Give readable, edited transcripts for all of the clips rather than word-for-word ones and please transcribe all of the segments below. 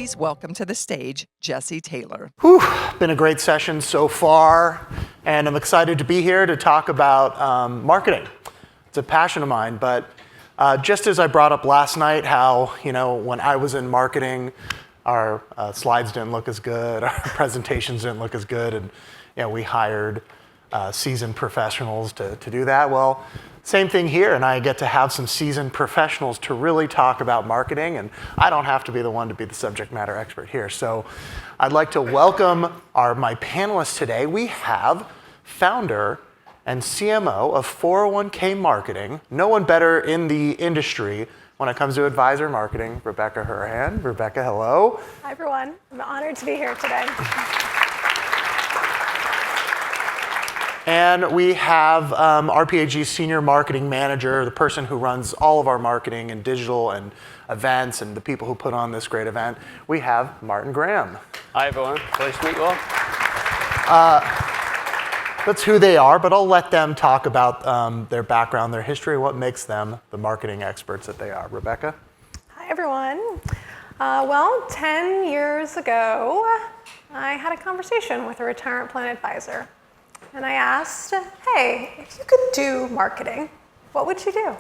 please welcome to the stage Jesse Taylor. Whew, been a great session so far, and I'm excited to be here to talk about marketing. It's a passion of mine, but just as I brought up last night how, when I was in marketing, our slides didn't look as good, our presentations didn't look as good, and we hired seasoned professionals to do that. Well, same thing here, and I get to have some seasoned professionals to really talk about marketing, and I don't have to be the one to be the subject matter expert here. So I'd like to welcome my panelists today. We have founder and CMO of 401k marketing, no one better in the industry when it comes to advisor marketing, Rebecca Hurahan. Rebecca, hello. Hi, everyone. I'm honored to be here today. And we have RPAG's senior marketing manager, the person who runs all of our marketing and digital and events and the people who put on this great event. We have Martin Graham. Hi, everyone. Nice to meet you all. That's who they are, but I'll let them talk about their background, their history, what makes them the marketing experts that they are. Rebecca? Hi, everyone. Well, 10 years ago, I had a conversation with a retirement plan advisor. And I asked, hey, if you could do marketing, what would you do?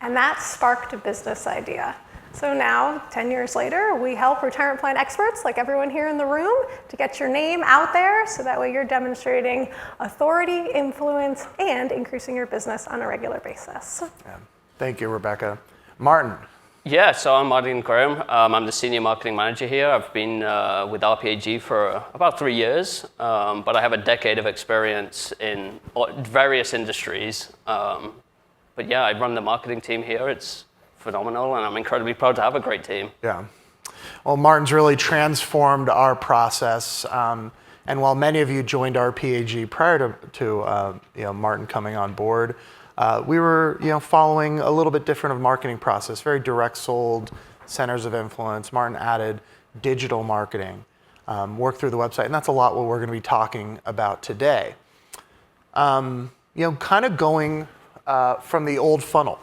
And that sparked a business idea. So now, 10 years later, we help retirement plan experts, like everyone here in the room, to get your name out there so that way you're demonstrating authority, influence, and increasing your business on a regular basis. Yeah. Thank you, Rebecca. Martin. Yeah, so I'm Martin Graham. I'm the senior marketing manager here. I've been with RPAG for about 3 years, but I have a decade of experience in various industries. But yeah, I run the marketing team here. It's phenomenal, and I'm incredibly proud to have a great team. Yeah. Well, Martin's really transformed our process. And while many of you joined RPAG prior to Martin coming on board, we were following a little bit different of marketing process, very direct sold, centers of influence. Martin added digital marketing, worked through the website, and that's a lot what we're going to be talking about today. Kind of going from the old funnel.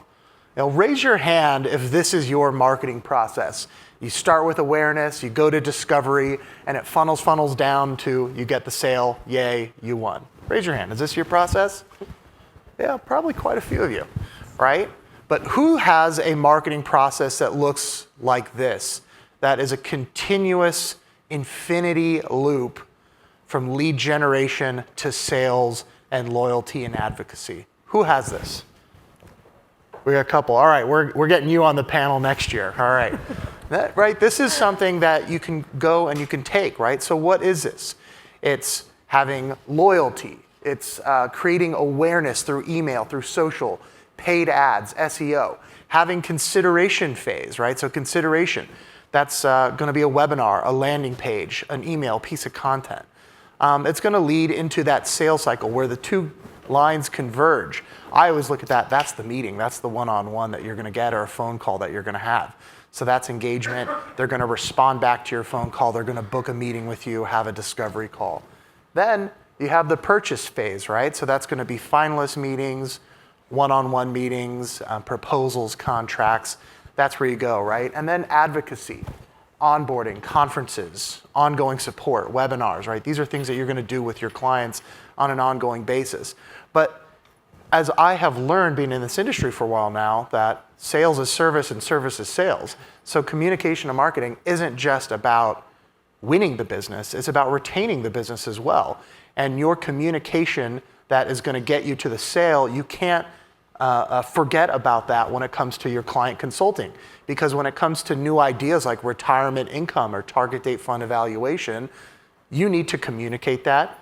Raise your hand if this is your marketing process. You start with awareness, you go to discovery, and it funnels down to you get the sale, yay, you won. Raise your hand. Is this your process? Yeah, probably quite a few of you, right? But who has a marketing process that looks like this, that is a continuous infinity loop from lead generation to sales and loyalty and advocacy? Who has this? We got a couple. All right, we're getting you on the panel next year. All right. Right, this is something that you can go and you can take, right? So what is this? It's having loyalty. It's creating awareness through email, through social, paid ads, SEO. Having consideration phase, right? So consideration, that's going to be a webinar, a landing page, an email, piece of content. It's going to lead into that sales cycle where the two lines converge. I always look at that. That's the meeting. That's the one-on-one that you're going to get, or a phone call that you're going to have. So that's engagement. They're going to respond back to your phone call. They're going to book a meeting with you, have a discovery call. Then you have the purchase phase, right? So that's going to be finalist meetings, one-on-one meetings, proposals, contracts. That's where you go, right? And then advocacy, onboarding, conferences, ongoing support, webinars, right? These are things that you're going to do with your clients on an ongoing basis. But as I have learned being in this industry for a while now, that sales is service and service is sales. So communication and marketing isn't just about winning the business, it's about retaining the business as well. And your communication that is going to get you to the sale, you can't forget about that when it comes to your client consulting. Because when it comes to new ideas like retirement income or target date fund evaluation, you need to communicate that,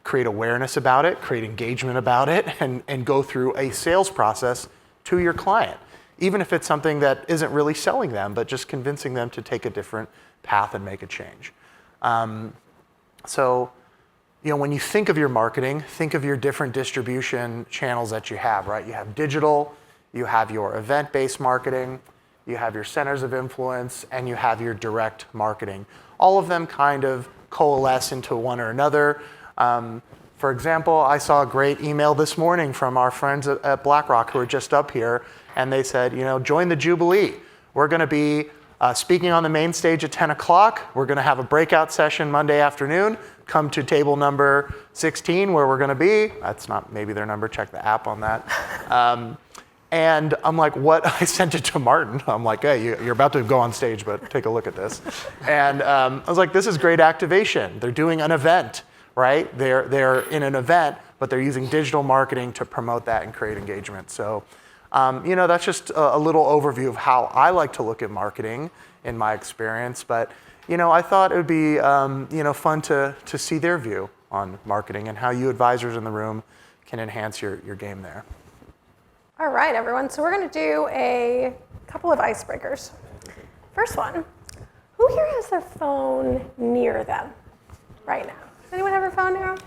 create awareness about it, create engagement about it, and go through a sales process to your client. Even if it's something that isn't really selling them, but just convincing them to take a different path and make a change. When you think of your marketing, think of your different distribution channels that you have, right? You have digital, you have your event-based marketing, you have your centers of influence, and you have your direct marketing. All of them kind of coalesce into one or another. For example, I saw a great email this morning from our friends at BlackRock who are just up here, and they said, join the Jubilee. We're going to be Speaking on the main stage at 10 o'clock, we're going to have a breakout session Monday afternoon. Come to table number 16 where we're going to be. That's not maybe their number, check the app on that. And I'm like, what? I sent it to Martin. I'm like, hey, you're about to go on stage, but take a look at this. And I was like, this is great activation. They're doing an event, right? They're in an event, but they're using digital marketing to promote that and create engagement. So, that's just a little overview of how I like to look at marketing in my experience. But, I thought it would be, fun to see their view on marketing and how you advisors in the room can enhance your game there. All right, everyone. So we're going to do a couple of icebreakers. First one, who here has their phone near them right now? Does anyone have their phone near them?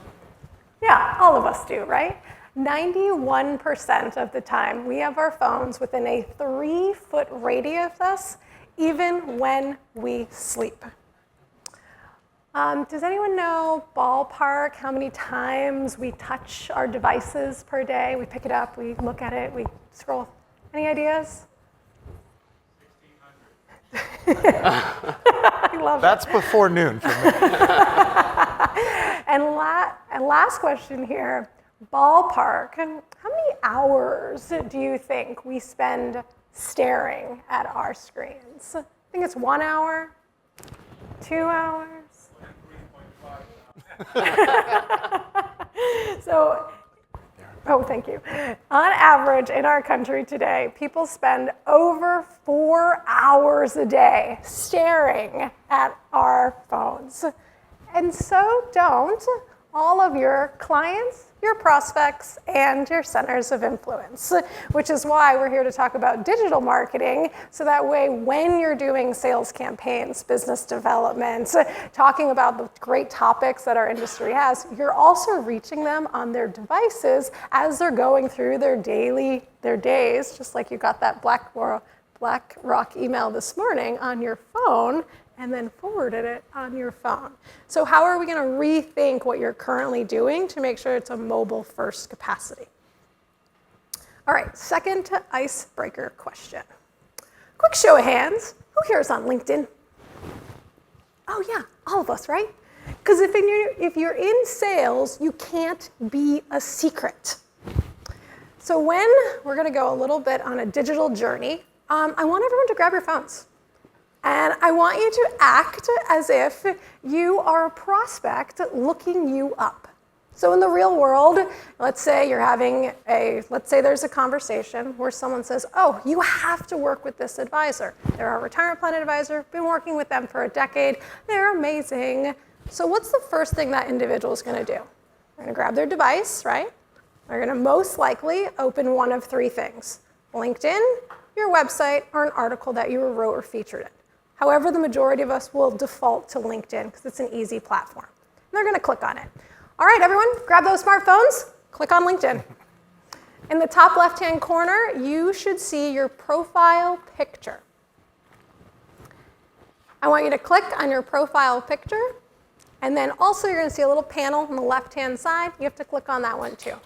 Yeah, all of us do, right? 91% of the time, we have our phones within a 3-foot radius of us, even when we sleep. Does anyone know ballpark how many times we touch our devices per day? We pick it up, we look at it, we scroll. Any ideas? 1,600. I love That's before noon for me. And last question here, ballpark. How many hours do you think we spend staring at our screens? I think it's 1 hour, 2 hours. Thank you. On average, in our country today, people spend over 4 hours a day staring at our phones. And so don't all of your clients, your prospects, and your centers of influence, which is why we're here to talk about digital marketing, so that way when you're doing sales campaigns, business development, talking about the great topics that our industry has, you're also reaching them on their devices as they're going through their days, just like you got that BlackRock email this morning on your phone, and then forwarded it on your phone. So how are we going to rethink what you're currently doing to make sure it's a mobile-first capacity? All right, second icebreaker question. Quick show of hands. Who here is on LinkedIn? Oh yeah, all of us, right? Because if you're in sales, you can't be a secret. So we're going to go a little bit on a digital journey. I want everyone to grab your phones. And I want you to act as if you are a prospect looking you up. So in the real world, let's say there's a conversation where someone says, oh, you have to work with this advisor. They're our retirement plan advisor, been working with them for a decade. They're amazing. So what's the first thing that individual is going to do? They're going to grab their device, right? They're going to most likely open one of 3 things: LinkedIn, your website, or an article that you wrote or featured in. However, the majority of us will default to LinkedIn because it's an easy platform. And they're going to click on it. All right, everyone, grab those smartphones, click on LinkedIn. In the top left-hand corner, you should see your profile picture. I want you to click on your profile picture, and then also you're going to see a little panel on the left-hand side. You have to click on that one too.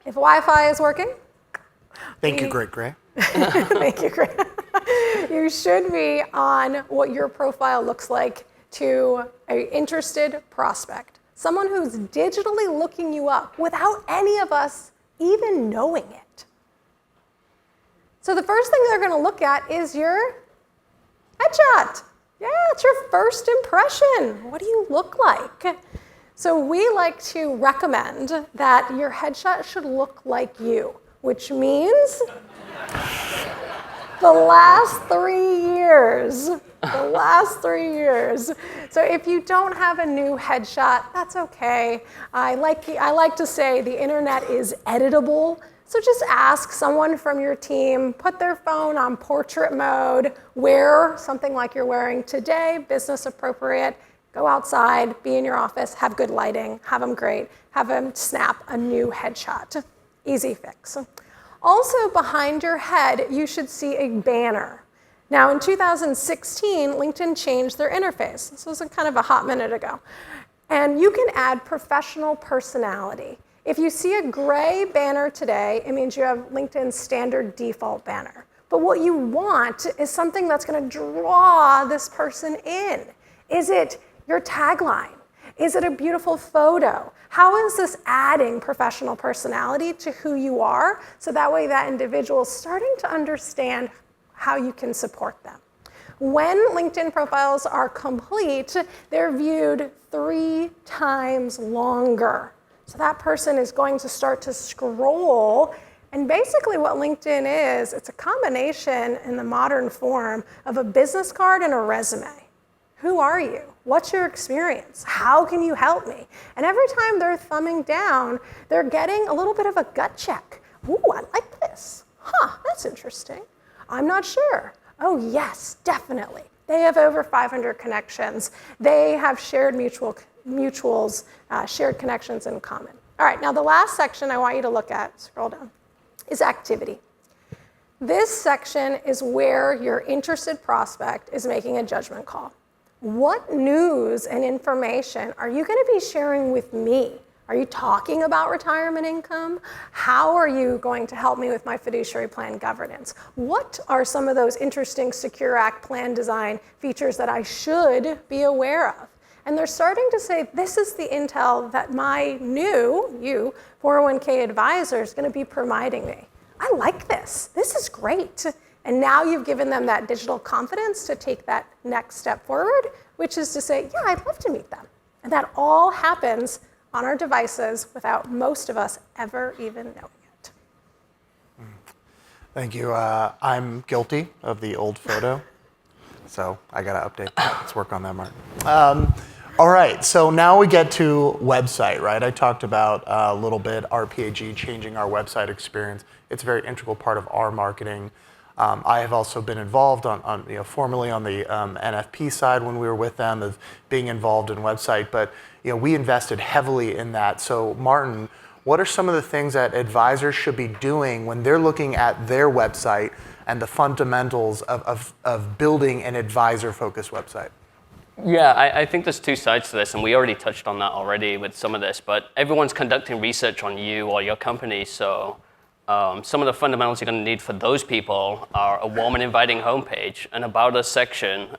If Wi-Fi is working. Thank you, Great Gray. Thank you, Greg. You should be on what your profile looks like to an interested prospect, someone who's digitally looking you up without any of us even knowing it. So the first thing they're going to look at is your headshot. Yeah, it's your first impression. What do you look like? So we like to recommend that your headshot should look like you, which means the last 3 years. The last 3 years. So if you don't have a new headshot, that's okay. I like to say the internet is editable. So just ask someone from your team, put their phone on portrait mode, wear something like you're wearing today, business appropriate, go outside, be in your office, have good lighting, have them great, have them snap a new headshot. Easy fix. Also behind your head, you should see a banner. Now in 2016, LinkedIn changed their interface. This was kind of a hot minute ago. And you can add professional personality. If you see a gray banner today, it means you have LinkedIn's standard default banner. But what you want is something that's going to draw this person in. Is it your tagline? Is it a beautiful photo? How is this adding professional personality to who you are? So that way that individual is starting to understand how you can support them. When LinkedIn profiles are complete, they're viewed 3 times longer. So that person is going to start to scroll. And basically what LinkedIn is, it's a combination in the modern form of a business card and a resume. Who are you? What's your experience? How can you help me? And every time they're thumbing down, they're getting a little bit of a gut check. Ooh, I like this. Huh, that's interesting. I'm not sure. Oh yes, definitely. They have over 500 connections. They have shared mutuals, shared connections in common. All right, now the last section I want you to look at, scroll down, is activity. This section is where your interested prospect is making a judgment call. What news and information are you going to be sharing with me? Are you talking about retirement income? How are you going to help me with my fiduciary plan governance? What are some of those interesting Secure Act plan design features that I should be aware of? And they're starting to say, this is the intel that my new 401k advisor is going to be providing me. I like this. This is great. And now you've given them that digital confidence to take that next step forward, which is to say, yeah, I'd love to meet them. And that all happens on our devices without most of us ever even knowing it. Thank you. I'm guilty of the old photo, so I got to update that. Let's work on that, Martin. All right, so now we get to website, right? I talked about a little bit RPAG changing our website experience. It's a very integral part of our marketing. I have also been involved formerly on the NFP side when we were with them, of being involved in website, but we invested heavily in that. So Martin, what are some of the things that advisors should be doing when they're looking at their website and the fundamentals of building an advisor-focused website? Yeah, I think there's 2 sides to this, and we already touched on that already with some of this, but everyone's conducting research on you or your company, so some of the fundamentals you're going to need for those people are a warm and inviting homepage, an About Us section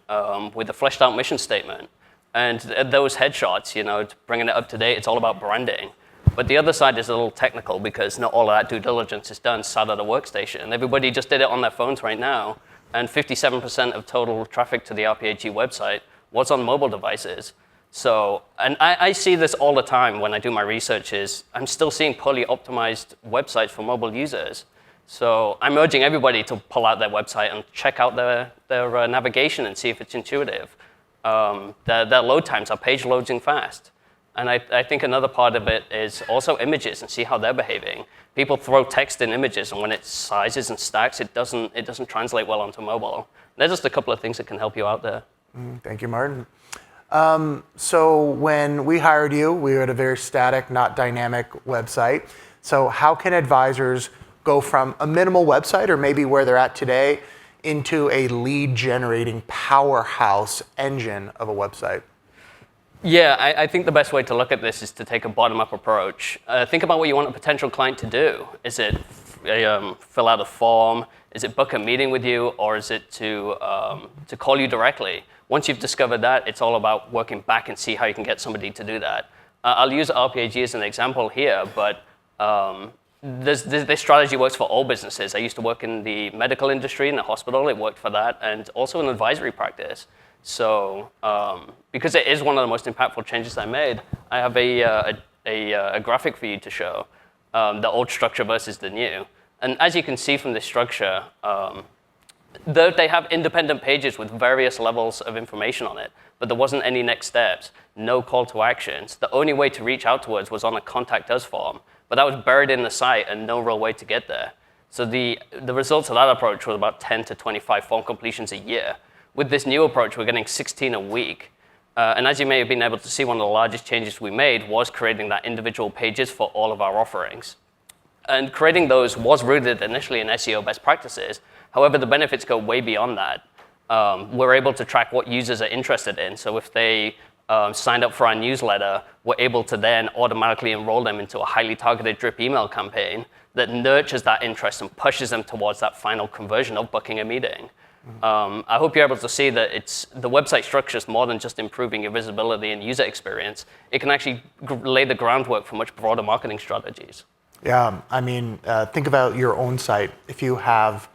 with a fleshed out mission statement, and those headshots, bringing it up to date, it's all about branding. But the other side is a little technical because not all of that due diligence is done sat at a workstation. Everybody just did it on their phones right now, and 57% of total traffic to the RPAG website was on mobile devices. So, and I see this all the time when I do my research is I'm still seeing poorly optimized websites for mobile users. So I'm urging everybody to pull out their website and check out their navigation and see if it's intuitive. Their load times are page loading fast. And I think another part of it is also images and see how they're behaving. People throw text in images, and when it sizes and stacks, it doesn't translate well onto mobile. There's just a couple of things that can help you out there. Thank you, Martin. So when we hired you, we had a very static, not dynamic website. So how can advisors go from a minimal website, or maybe where they're at today, into a lead generating powerhouse engine of a website? Yeah, I think the best way to look at this is to take a bottom-up approach. Think about what you want a potential client to do. Is it fill out a form? Is it book a meeting with you? Or is it to call you directly? Once you've discovered that, it's all about working back and see how you can get somebody to do that. I'll use RPAG as an example here, but this strategy works for all businesses. I used to work in the medical industry, in the hospital. It worked for that, and also in advisory practice. So because it is one of the most impactful changes I made, I have a graphic for you to show, the old structure versus the new. And as you can see from this structure, they have independent pages with various levels of information on it, but there wasn't any next steps, no call to actions. The only way to reach out to us was on a Contact Us form, but that was buried in the site and no real way to get there. So the results of that approach were about 10 to 25 form completions a year. With this new approach, we're getting 16 a week. And as you may have been able to see, one of the largest changes we made was creating that individual pages for all of our offerings. And creating those was rooted initially in SEO best practices. However, the benefits go way beyond that. We're able to track what users are interested in. So if they signed up for our newsletter, we're able to then automatically enroll them into a highly targeted drip email campaign that nurtures that interest and pushes them towards that final conversion of booking a meeting. I hope you're able to see that the website structure is more than just improving your visibility and user experience. It can actually lay the groundwork for much broader marketing strategies. Yeah, I mean, think about your own site. If you have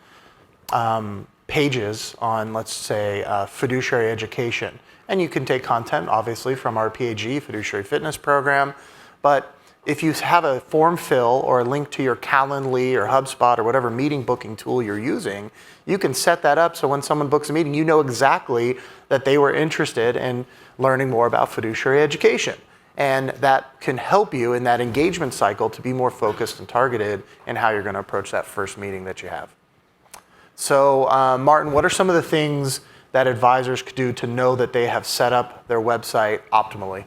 pages on, let's say, fiduciary education, and you can take content, obviously, from our RPAG, Fiduciary Fitness Program, but if you have a form fill or a link to your Calendly or HubSpot or whatever meeting booking tool you're using, you can set that up so when someone books a meeting, you know exactly that they were interested in learning more about fiduciary education. And that can help you in that engagement cycle to be more focused and targeted in how you're going to approach that first meeting that you have. So, Martin, what are some of the things that advisors could do to know that they have set up their website optimally?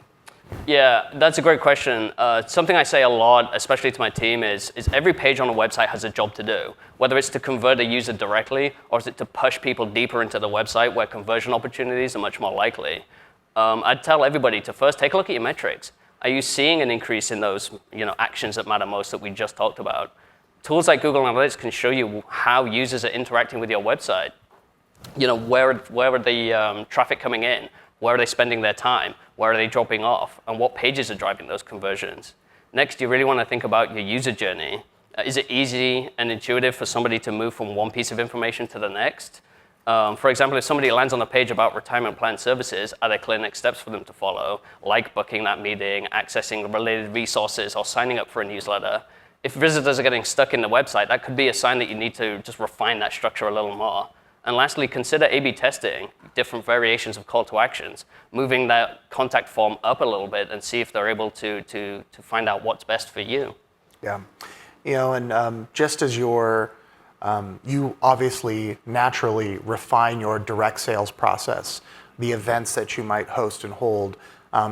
Yeah, that's a great question. Something I say a lot, especially to my team, is every page on a website has a job to do. Whether it's to convert a user directly, or is it to push people deeper into the website where conversion opportunities are much more likely. I'd tell everybody to first take a look at your metrics. Are you seeing an increase in those actions that matter most that we just talked about? Tools like Google Analytics can show you how users are interacting with your website. Where are the traffic coming in? Where are they spending their time? Where are they dropping off? And what pages are driving those conversions? Next, you really want to think about your user journey. Is it easy and intuitive for somebody to move from one piece of information to the next? For example, if somebody lands on a page about retirement plan services, are there clear next steps for them to follow, like booking that meeting, accessing related resources, or signing up for a newsletter? If visitors are getting stuck in the website, that could be a sign that you need to just refine that structure a little more. And lastly, consider A/B testing, different variations of call to actions, moving that contact form up a little bit and see if they're able to find out what's best for you. Yeah, and just as you obviously naturally refine your direct sales process, the events that you might host and hold,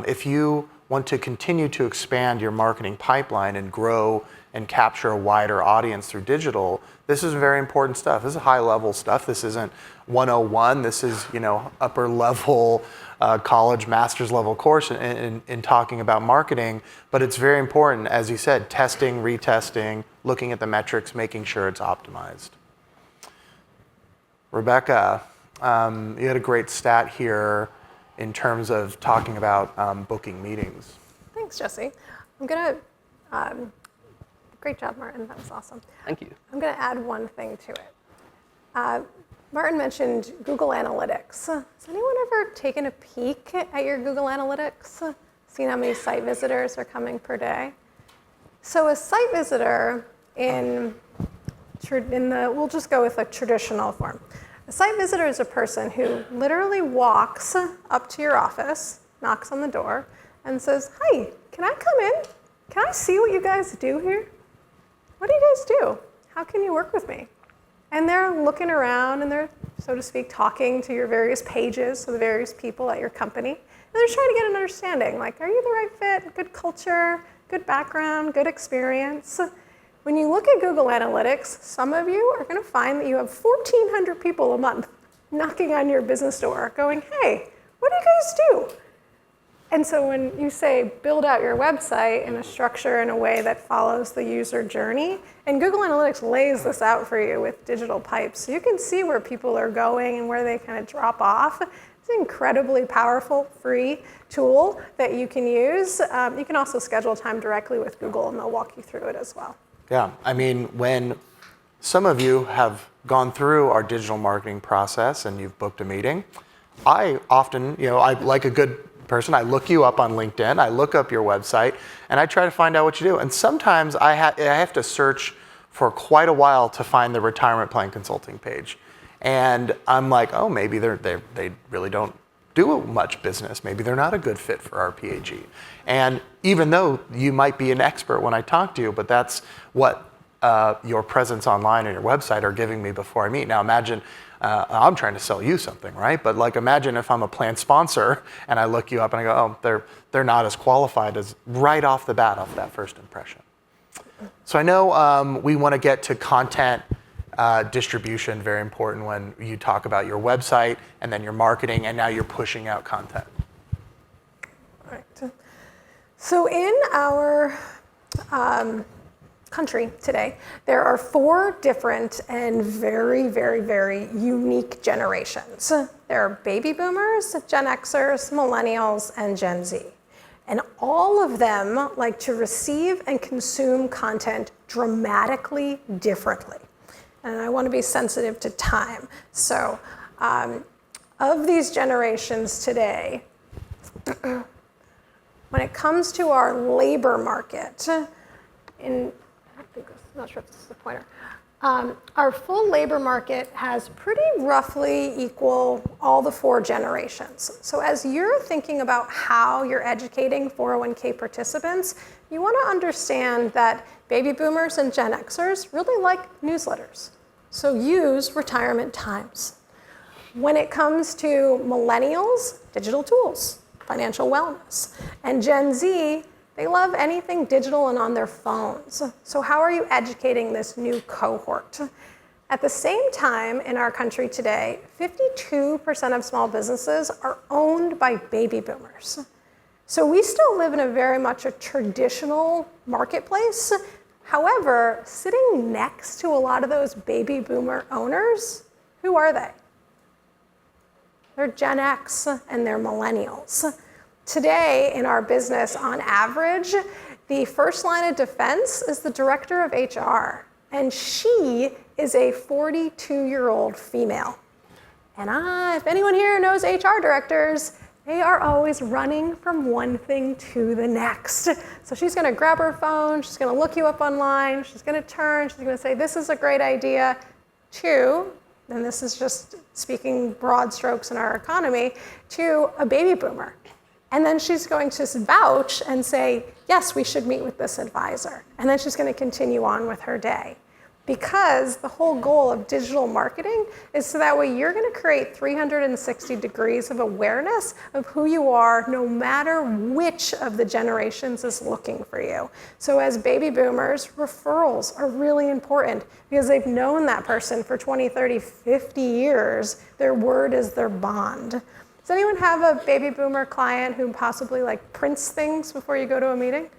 if you want to continue to expand your marketing pipeline and grow and capture a wider audience through digital, this is very important stuff. This is high level stuff. This isn't 101. This is upper level college master's level course in talking about marketing. But it's very important, as you said, testing, retesting, looking at the metrics, making sure it's optimized. Rebecca, you had a great stat here in terms of talking about booking meetings. Thanks, Jesse. I'm going to, great job, Martin. That was awesome. Thank you. I'm going to add one thing to it. Martin mentioned Google Analytics. Has anyone ever taken a peek at your Google Analytics? Seen how many site visitors are coming per day? So a site visitor we'll just go with a traditional form. A site visitor is a person who literally walks up to your office, knocks on the door, and says, "Hi, can I come in? Can I see what you guys do here? What do you guys do? How can you work with me?" And they're looking around and they're, so to speak, talking to your various pages, so the various people at your company. And they're trying to get an understanding, like, are you the right fit? Good culture, good background, good experience. When you look at Google Analytics, some of you are going to find that you have 1,400 people a month knocking on your business door going, "Hey, what do you guys do?" And so when you say build out your website in a structure in a way that follows the user journey, and Google Analytics lays this out for you with digital pipes, so you can see where people are going and where they kind of drop off. It's an incredibly powerful, free tool that you can use. You can also schedule time directly with Google, and they'll walk you through it as well. Yeah, I mean, when some of you have gone through our digital marketing process and you've booked a meeting, I often, I like a good person, I look you up on LinkedIn, I look up your website, and I try to find out what you do. And sometimes I have to search for quite a while to find the retirement plan consulting page. And I'm like, oh, maybe they really don't do much business. Maybe they're not a good fit for RPAG. And even though you might be an expert when I talk to you, but that's what your presence online and your website are giving me before I meet. Now imagine, I'm trying to sell you something, right? But like imagine if I'm a plan sponsor and I look you up and I go, oh, they're not as qualified as right off the bat off that first impression. So I know we want to get to content distribution, very important when you talk about your website and then your marketing, and now you're pushing out content. Right. So in our country today, there are 4 different and very, very, very unique generations. There are baby boomers, Gen Xers, millennials, and Gen Z. And all of them like to receive and consume content dramatically differently. And I want to be sensitive to time. So of these generations today, when it comes to our labor market, not sure if this is the pointer, our full labor market has pretty roughly equal all the 4 generations. So as you're thinking about how you're educating 401k participants, you want to understand that baby boomers and Gen Xers really like newsletters. So use Retirement Times. When it comes to millennials, digital tools, financial wellness, and Gen Z, they love anything digital and on their phones. So how are you educating this new cohort? At the same time, in our country today, 52% of small businesses are owned by baby boomers. So we still live in a very much a traditional marketplace. However, sitting next to a lot of those baby boomer owners, who are they? They're Gen X and they're millennials. Today, in our business, on average, the first line of defense is the director of HR, and she is a 42-year-old female. And if anyone here knows HR directors, they are always running from one thing to the next. So she's going to grab her phone, she's going to look you up online, she's going to turn, she's going to say, this is a great idea, to, and this is just speaking broad strokes in our economy, to a baby boomer. And then she's going to vouch and say, yes, we should meet with this advisor. And then she's going to continue on with her day. Because the whole goal of digital marketing is so that way you're going to create 360 degrees of awareness of who you are, no matter which of the generations is looking for you. So as baby boomers, referrals are really important because they've known that person for 20, 30, 50 years. Their word is their bond. Does anyone have a baby boomer client who possibly like prints things before you go to a meeting?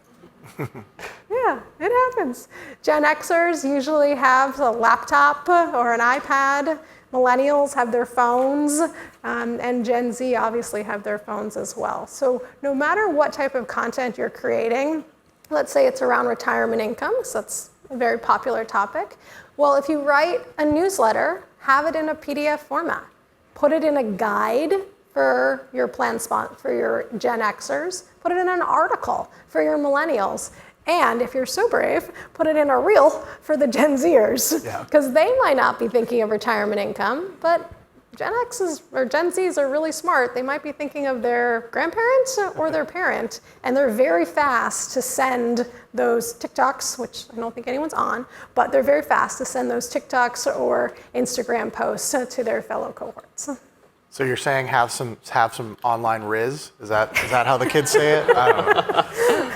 Yeah, it happens. Gen Xers usually have a laptop or an iPad. Millennials have their phones, and Gen Z obviously have their phones as well. So no matter what type of content you're creating, let's say it's around retirement income, so that's a very popular topic. Well, if you write a newsletter, have it in a PDF format. Put it in a guide for your plan spot for your Gen Xers, put it in an article for your millennials, and if you're so brave, put it in a reel for the Gen Zers, because they might not be thinking of retirement income, but Gen X's or Gen Zs are really smart. They might be thinking of their grandparents or their parent, and they're very fast to send those TikToks, which I don't think anyone's on, but they're very fast to send those TikToks or Instagram posts to their fellow cohorts. So you're saying have some online Riz? Is that how the kids say it? I don't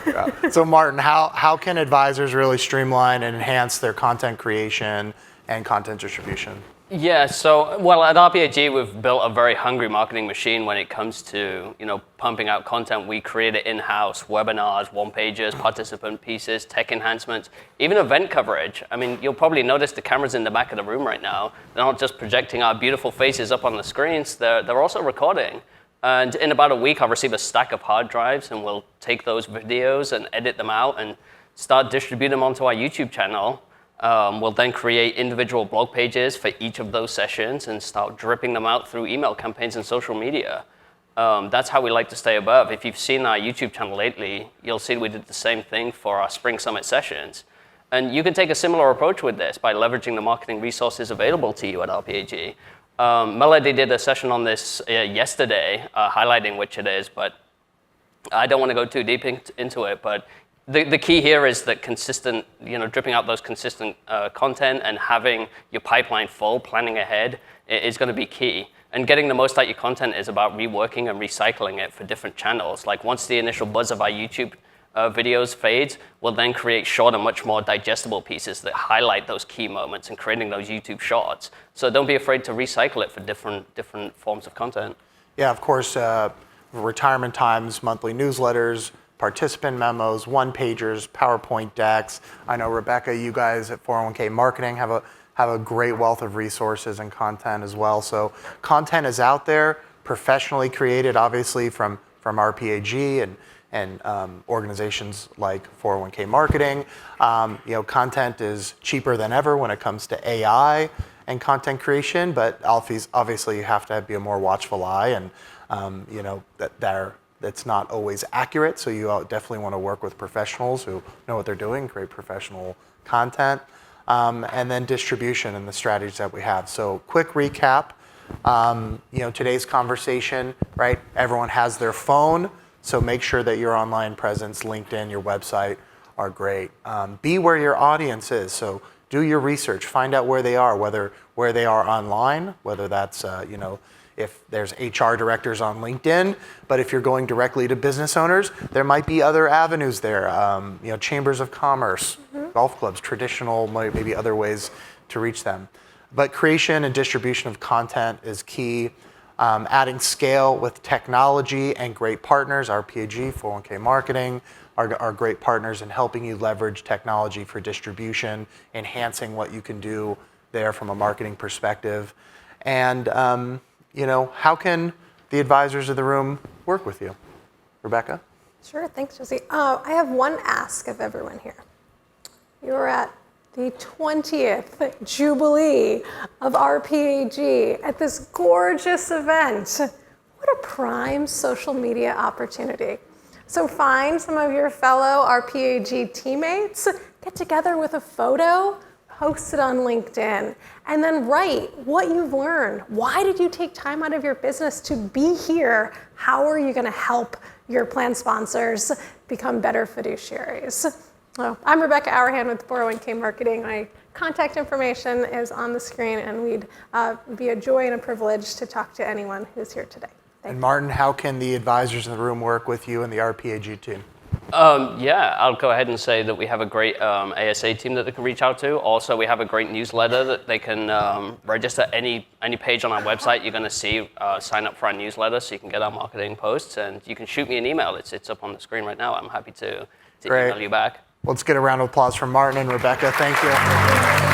know. Yeah. So Martin, how can advisors really streamline and enhance their content creation and content distribution? Yeah, so, well, at RPAG, we've built a very hungry marketing machine when it comes to, pumping out content. We create it in-house, webinars, one-pagers, participant pieces, tech enhancements, even event coverage. I mean, you'll probably notice the cameras in the back of the room right now. They're not just projecting our beautiful faces up on the screens, they're also recording. And in about a week, I'll receive a stack of hard drives, and we'll take those videos and edit them out and start distributing them onto our YouTube channel. We'll then create individual blog pages for each of those sessions and start dripping them out through email campaigns and social media. That's how we like to stay above. If you've seen our YouTube channel lately, you'll see we did the same thing for our Spring Summit sessions. And you can take a similar approach with this by leveraging the marketing resources available to you at RPAG. Melody did a session on this yesterday, highlighting which it is, but I don't want to go too deep into it, but the key here is that consistent, dripping out those consistent content and having your pipeline full, planning ahead is going to be key. And getting the most out of your content is about reworking and recycling it for different channels. Like once the initial buzz of our YouTube videos fades, we'll then create shorter, much more digestible pieces that highlight those key moments and creating those YouTube shorts. So don't be afraid to recycle it for different forms of content. Yeah, of course. Retirement Times monthly newsletters, participant memos, one-pagers, PowerPoint decks. I know, Rebecca, you guys at 401k Marketing have a great wealth of resources and content as well. So content is out there, professionally created, obviously, from RPAG and organizations like 401k Marketing. Content is cheaper than ever when it comes to AI and content creation, but obviously you have to be a more watchful eye, and that's not always accurate. So you definitely want to work with professionals who know what they're doing, create professional content, and then distribution and the strategies that we have. So quick recap. Today's conversation, right? Everyone has their phone, so make sure that your online presence, LinkedIn, your website are great. Be where your audience is. So do your research, find out where they are, where they are online, whether that's, if there's HR directors on LinkedIn, but if you're going directly to business owners, there might be other avenues there, chambers of commerce, golf clubs, traditional, maybe other ways to reach them. But creation and distribution of content is key. Adding scale with technology and great partners, RPAG, 401k Marketing, are great partners in helping you leverage technology for distribution, enhancing what you can do there from a marketing perspective. And how can the advisors of the room work with you? Rebecca? Sure, thanks, Jesse. I have one ask of everyone here. You're at the 20th Jubilee of RPAG at this gorgeous event. What a prime social media opportunity. So find some of your fellow RPAG teammates, get together with a photo, post it on LinkedIn, and then write what you've learned. Why did you take time out of your business to be here? How are you going to help your plan sponsors become better fiduciaries? Well, I'm Rebecca Auerhahn with 401k Marketing. My contact information is on the screen, and we'd be a joy and a privilege to talk to anyone who's here today. And Martin, how can the advisors in the room work with you and the RPAG team? I'll go ahead and say that we have a great ASA team that they can reach out to. Also, we have a great newsletter that they can register any page on our website. You're going to see sign up for our newsletter so you can get our marketing posts, and you can shoot me an email. It's up on the screen right now. I'm happy to email you back. Let's get a round of applause for Martin and Rebecca. Thank you.